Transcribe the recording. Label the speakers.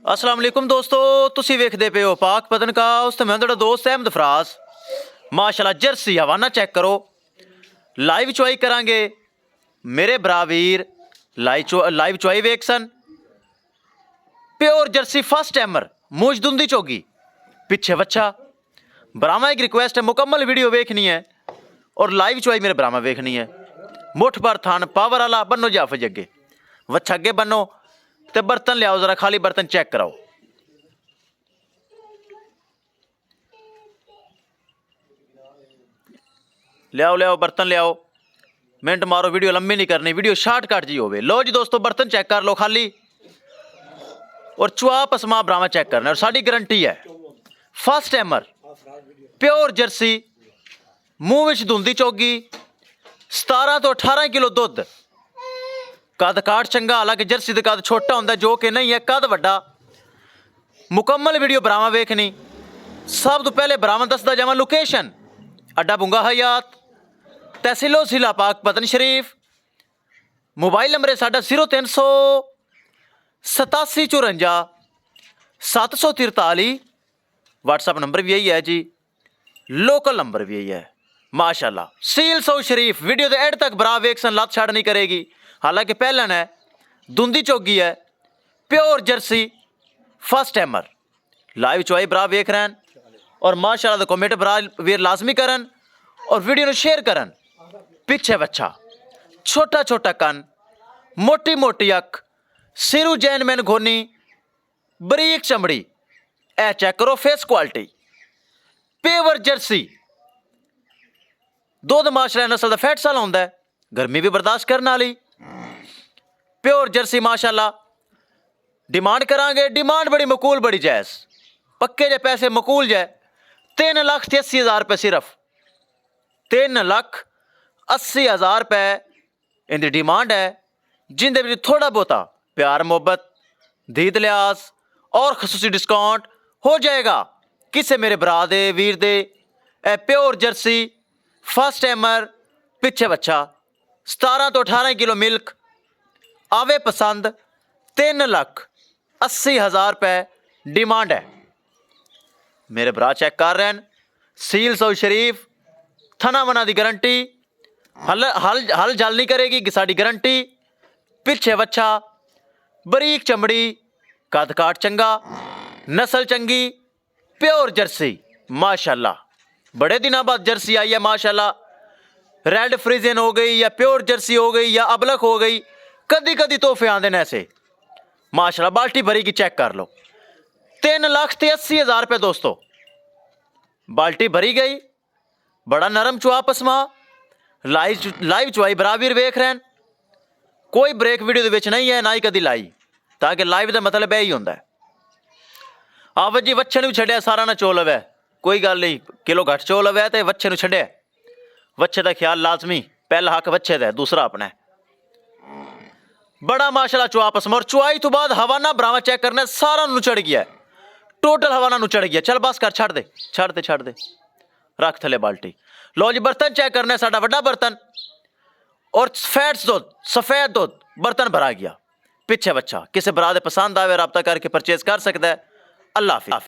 Speaker 1: अस्सलाम वालेकुम दोस्तों, तुसी वेखदे पे हो पाक पतन का उस मैं तुहाडा दोस्त अहमद फराज। माशाल्लाह जर्सी हवाना चेक करो, लाइव चुआई करांगे मेरे भरा वीर। लाइव चुआई वेख सन, प्योर जर्सी फर्स्ट टाइमर मूंछ दुंदी चोगी पिछे बच्चा। बरामा एक रिक्वेस्ट है, मुकम्मल वीडियो वेखनी है और लाइव चुआई मेरे बरामा वेखनी है। मुठ भर थान पावर वाला बनो जाफज अगे वच्छा अगे बनो ते बर्तन लियाओ, जरा खाली बर्तन चेक कराओ। लियाओ लियाओ बर्तन लियाओ, मिनट मारो, वीडियो लंबी नहीं करनी, वीडियो शॉर्टकट जी होवे। लो जी दोस्तों बर्तन चेक कर लो खाली, और चुआ पसमा बरामा चेक करना। और साड़ी गारंटी है फर्स्ट टाइमर प्योर जर्सी, मूँह विच धुंदी चोगी, 17 तो 18 किलो दुध, कद काट चंगा। हालांकि जर्सी का कद छोटा होंगे जो कि नहीं है, कद वड्डा। मुकम्मल वीडियो बरामा वेखनी। सब तो पहले बरामा दसदा जावां लोकेशन अड्डा बुंगा हयात, तहसीलो जिला पाक पतन शरीफ। मोबाइल नंबर है साडा 0300 87 54 743। व्हाट्सअप नंबर भी यही है जी, लोकल नंबर भी यही है। माशाल्लाह सील सौ शरीफ। वीडियो के एंड तक बरा वेख सन, लत छड़ नहीं करेगी। हालांकि पहलन है, धुंदी चौगी है, pure jersey first timer. Live चुआई बरा वेख रहे हैं और माशाल्लाह तो कमेंट बरा वीर लाजमी करन और वीडियो को शेयर करन। पिछे बच्चा, छोटा छोटा कन, मोटी मोटी अख, सिरू जैन मैन घोनी, बरीक चमड़ी। ए चेक करो फेस क्वालिटी, प्योर जर्सी। दुध माशाल्लाह नस्ल का फैट साल होंदा है, गर्मी भी बर्दाश्त करने वाली प्योर जर्सी माशाल्लाह। डिमांड करांगे, डिमांड बड़ी मकूल बड़ी जायज़, पक्के जे पैसे मकूल जाए। 3,80,000 रुपये सिर्फ, 3,80,000 रुपये इनकी डिमांड है, जिंदे भी थोड़ा बहुता प्यार मोहब्बत दीद लिहाज और खसूसी डिस्काउंट हो जाएगा। किसे मेरे भरा दे वीर दे ए प्योर जर्सी फर्स्ट टाइमर पिछे बच्चा, 17 तो 18 किलो मिल्क आवे पसंद। 3,80,000 रुपये डिमांड है। मेरे भरा चेक कर रहे हैं, सील सौ शरीफ, थना मना की गारंटी, हल जल नहीं करेगी कि साड़ी गारंटी। पिछे बच्चा, बरीक चमड़ी, कद काट चंगा, नस्ल चंगी, प्योर जर्सी माशाल्लाह। बड़े दिनों बाद जर्सी आई है माशाल्लाह। रेड फ्रीजन हो गई या प्योर जर्सी हो गई या अबलक हो गई, कदी कदी तोहफे आते हैं ऐसे माशाल्लाह। बाल्टी भरी की चेक कर लो, 3,80,000 रुपये दोस्तों, बाल्टी भरी गई। बड़ा नरम चुआ पसमा, लाइव चुआई बराबर वेख रहे हैं। कोई ब्रेक वीडियो के नहीं है, ना ही कदी लाई, ताकि लाइव का मतलब यही होंगे। आव जी वच्छे भी छड्या, सारा ना चो लवै, कोई गल नहीं, किलो घट चो लवै तो वच्छे छड्या। वच्छे का ख्याल लाजमी, पहला हक वच्छे का, दूसरा अपना है। बड़ा माशाल्लाह चुआ पसमा। और चुआई तो बाद हवाना बरामा चेक करना, सारा नुचड़ गया, टोटल हवाना नुचड़ गया। चल बस कर, छड़ दे छड़ दे छड़ दे, रख थले बाल्टी। लो जी बर्तन चेक करना, साडा वड्डा बर्तन और फैट्स दुध, सफेद दुध, बर्तन भरा गया। पिछे बच्चा, किसी बरा दे पसंद आवे रब्ता करके परचेज कर सकता है। अल्लाह हाफिज़।